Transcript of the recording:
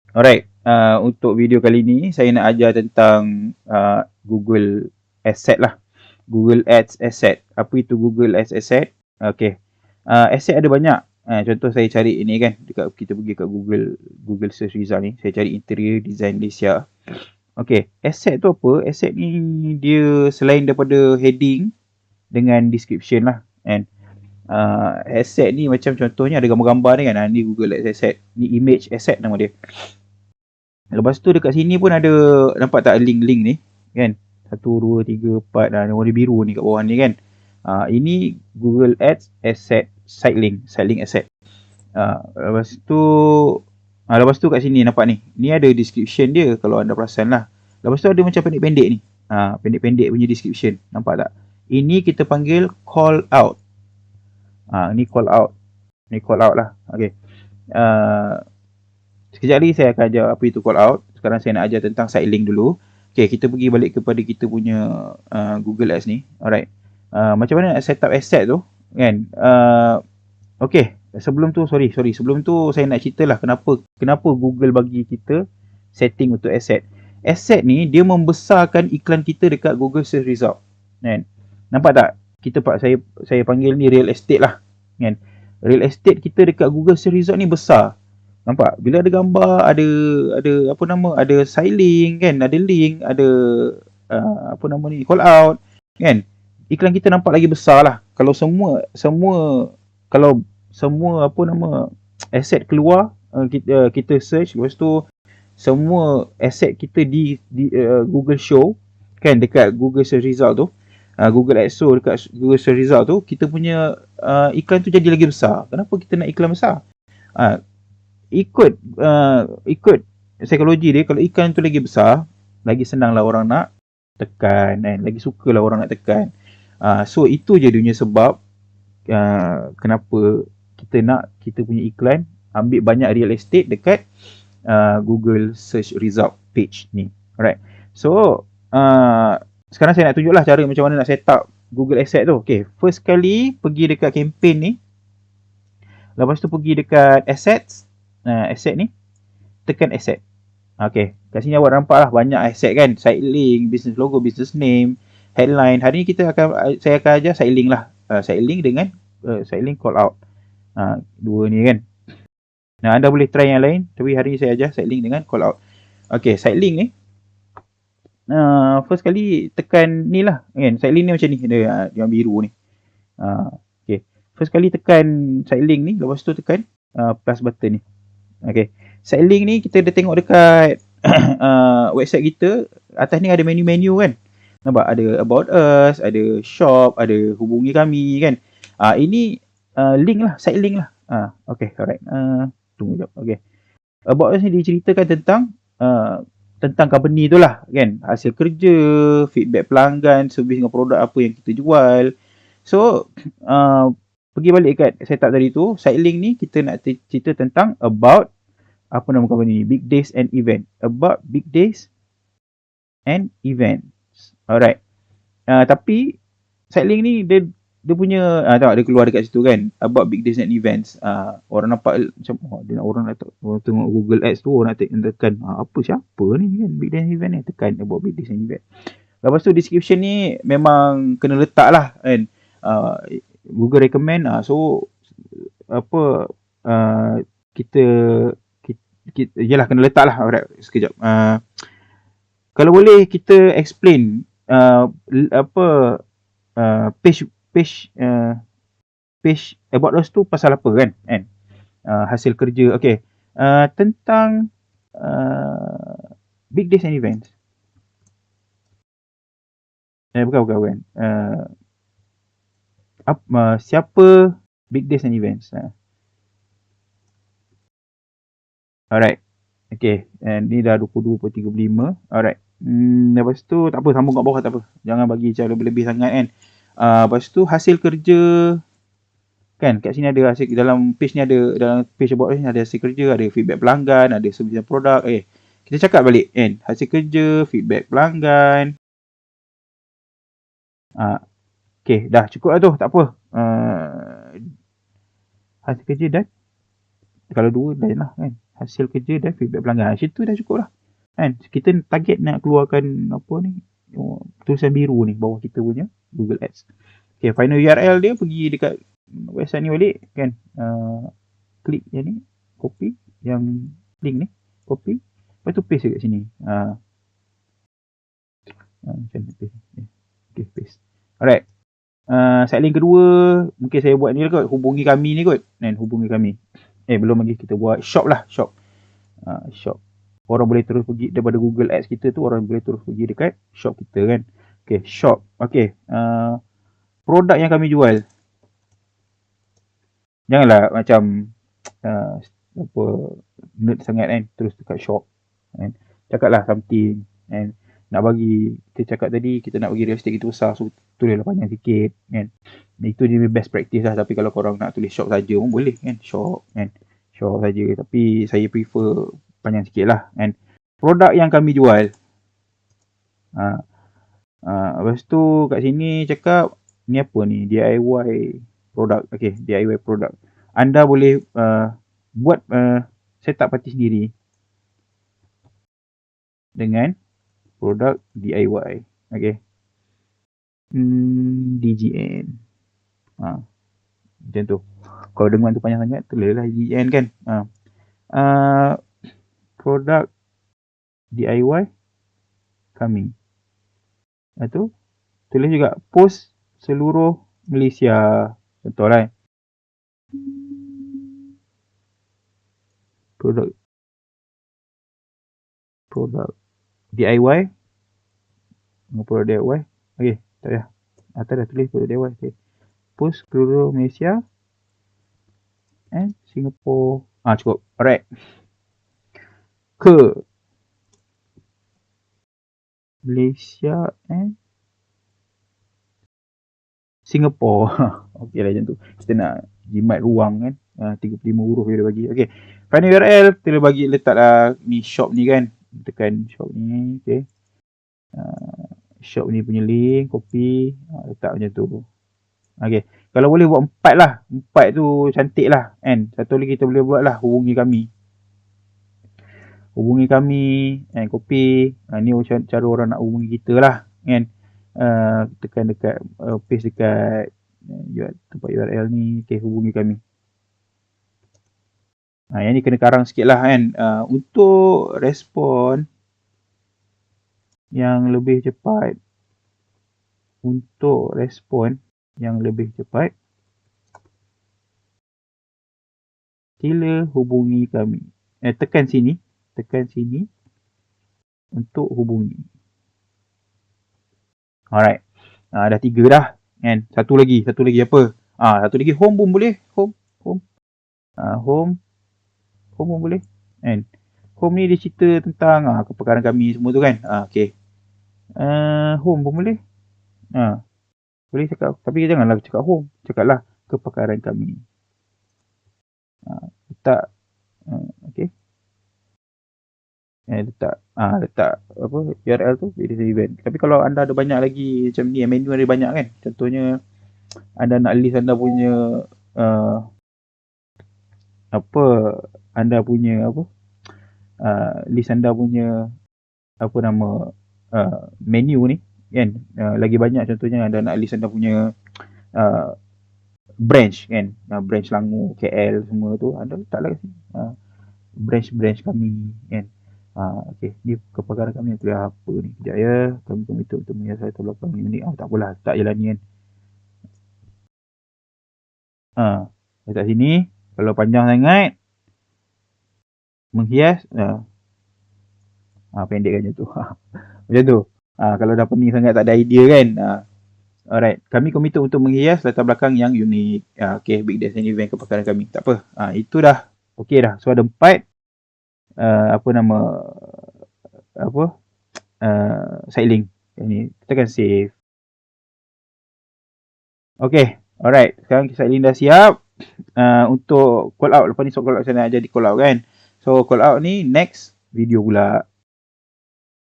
Alright, untuk video kali ni saya nak ajar tentang Google Asset lah. Google Ads Asset. Apa itu Google Ads Asset? Okay. Asset ada banyak. Contoh saya cari ini kan, dekat kita pergi kat Google search result ni, saya cari interior design Malaysia. Okay, asset tu apa? Asset ni dia selain daripada heading dengan description lah. And asset ni macam contohnya ada gambar-gambar ni kan. Ni Google Ads Asset. Ni image asset nama dia. Lepas tu dekat sini pun ada, nampak tak link-link ni kan, 1, 2, 3, 4 dah, warna biru ni kat bawah ni kan. Ini Google Ads Asset Site Link Asset. Lepas tu kat sini nampak ni ada description dia kalau anda perasan lah. Lepas tu ada macam pendek-pendek ni, pendek-pendek punya description, nampak tak? Ini kita panggil call out. Ni call out lah. Okay. Sekejap lagi saya akan ajar apa itu call out. Sekarang saya nak ajar tentang site link dulu. Okay, kita pergi balik kepada kita punya Google Ads ni. Alright. Macam mana nak set up asset tu kan? Okay, sebelum tu sebelum tu saya nak ceritalah kenapa Google bagi kita setting untuk asset. Asset ni dia membesarkan iklan kita dekat Google search result kan. Nampak tak? Saya panggil ni real estate lah kan. Real estate kita dekat Google search result ni besar. Nampak? Bila ada gambar, ada apa nama, ada sailing kan, ada link, ada apa nama ni, call out kan. Iklan kita nampak lagi besar lah. Kalau kalau semua apa nama asset keluar, kita search, lepas tu semua asset kita di Google show kan dekat Google search result tu. Google Ads show dekat Google search result tu, kita punya iklan tu jadi lagi besar. Kenapa kita nak iklan besar? Ikut psikologi dia, kalau ikan tu lagi besar, lagi senanglah orang nak tekan kan, lagi sukalah orang nak tekan. So itu je dunia sebab kenapa kita punya iklan ambil banyak real estate dekat Google search result page ni. Alright. So sekarang saya nak tunjuklah cara macam mana nak set up Google Asset tu. Okay, first kali pergi dekat campaign ni, lepas tu pergi dekat assets. Asset ni, tekan asset. Okay, kat sini awak nampak lah banyak asset kan. Site link, business logo, business name, headline. Hari ni saya akan ajar site link lah. Site link dengan site link call out. Dua ni kan. Nah, anda boleh try yang lain, tapi hari ni saya ajar site link dengan call out. Okay, site link ni, first kali tekan ni lah kan. Site link ni macam ni, dia yang biru ni. Okay, first kali tekan site link ni, lepas tu tekan plus button ni. Okay, site link ni kita dah tengok dekat website kita. Atas ni ada menu-menu kan. Nampak ada about us, ada shop, ada hubungi kami kan. Ini link lah, site link lah. Okay, alright. Tunggu sekejap. Okay, about us ni diceritakan tentang company tu lah kan. Hasil kerja, feedback pelanggan, servis dengan produk apa yang kita jual. So pergi balik kat setup tadi tu, site link ni kita nak cerita tentang about apa nama company ni, big days and event. About big days and events. Alright. Tapi site link ni dia punya tengok dia keluar dekat situ kan, about big days and events. Orang nampak macam dia nak orang tengok Google Ads tu, orang nak tekan apa siapa ni kan, big days and event ni, tekan about big days and event. Lepas tu description ni memang kena letak lah kan. Google recommend. So apa kita yalah kena letak lah. Alright, sekejap. Kalau boleh kita explain page about us tu pasal apa kan, hasil kerja. Okay, tentang big days and events. Bukan. Siapa big days and events? Alright. Okay, and ni dah 22.35. Alright. Lepas tu tak apa, sambung kat bawah tak apa. Jangan bagi cara lebih-lebih sangat kan. Lepas tu hasil kerja kan, kat sini ada hasil, dalam page ni ada, dalam page about ni ada hasil kerja, ada feedback pelanggan, ada servis dan produk. Kita cakap balik kan, hasil kerja, feedback pelanggan. Okay, dah cukup lah tu, tak apa. Hasil kerja dan kalau dua dah lah kan. hasil kerja dan feedback pelanggan. Macam tu dah cukup lah. Kan? Kita target nak keluarkan apa ni, tulisan biru ni bawah kita punya Google Ads. Okay, final URL dia pergi dekat website ni balik kan. Klik yang ni, copy yang link ni, copy. Lepas tu paste dekat sini. Macam ni paste. Okay, paste. Alright. Site link kedua mungkin saya buat ni lah kot, hubungi kami ni kot. Dan hubungi kami. Belum lagi kita buat shop lah, shop. Shop. Orang boleh terus pergi daripada Google Ads kita tu, orang boleh terus pergi dekat shop kita kan. Okay, shop. Okay. Produk yang kami jual. Janganlah macam apa nerd sangat kan, terus dekat shop. Kan? Cakaplah something. And nak bagi, kita cakap tadi kita nak bagi real estate kita besar, so tulislah panjang sikit kan. Itu je best practice lah. Tapi kalau korang nak tulis shop saja pun boleh kan, shop kan, shop saja. Tapi saya prefer panjang sikit lah kan. Produk yang kami jual. Lepas tu kat sini cakap ni apa ni, DIY produk. Okay, DIY produk. Anda boleh buat setup parti sendiri dengan produk DIY. Okay. DGN. Macam tu. Kalau dengar tu panjang sangat, tulislah DGN kan. Produk DIY kami. Itu tulis juga post seluruh Malaysia. Contohlah. Produk DIY. Produk DIY. Okey, tak payah. Atas dah tulis produk DIY. Okay. Post seluruh Malaysia and Singapore. Cukup. Alright. Ke Malaysia and Singapore. Okey lah macam tu. Kita nak jimat ruang kan. 35 huruf dia bagi. Okey. Final URL kita bagi letaklah ni shop ni kan. Tekan shop ni. Okey. Shop ni punya link, copy, letak macam tu. Okey. Kalau boleh buat 4 lah. 4 tu cantik lah kan. Satu lagi kita boleh buat lah, hubungi kami. Hubungi kami and copy. Ni cara orang nak hubungi kita lah kan. Tekan dekat paste dekat tempat URL ni. Okay, hubungi kami. Yang ni kena karang sikit lah kan. Untuk respon yang lebih cepat, sila hubungi kami. Tekan sini untuk hubungi. Alright. Dah 3 dah kan. Satu lagi apa? Satu lagi home pun boleh. Home pun boleh kan. Home ni dia cerita tentang kepakaran kami semua tu kan. Okay. Home pun boleh. Boleh cakap, tapi janganlah cakap home. Cakaplah kepakaran kami. Letak okay. Letak apa URL tu video event. Tapi kalau anda ada banyak lagi macam ni, menu ada banyak kan. Contohnya anda nak list anda punya list anda punya menu ni kan. Lagi banyak, contohnya anda nak list anda punya branch kan. Branch Selangor, KL semua tu anda letaklah kat sini. Branch kami kan. Okay, ni kepakaran kami tulis apa ni. Sekejap ya. Kami komited untuk menghias latar belakang unik. Tak apalah, letak je lah ni kan. Letak sini. Kalau panjang sangat, menghias, pendek kan macam tu. Macam tu. Kalau dah pening sangat, tak ada idea kan. Alright. Kami komited untuk menghias latar belakang yang unik. Okay, big desk and event kepakaran kami. Tak apa. Itu dah. Okay dah. So ada 4 site link. Ini kita akan save. Okay. Alright. Sekarang site link dah siap. Untuk call out. Lepas ni call out saya nak jadi call out kan. So call out ni next video pula.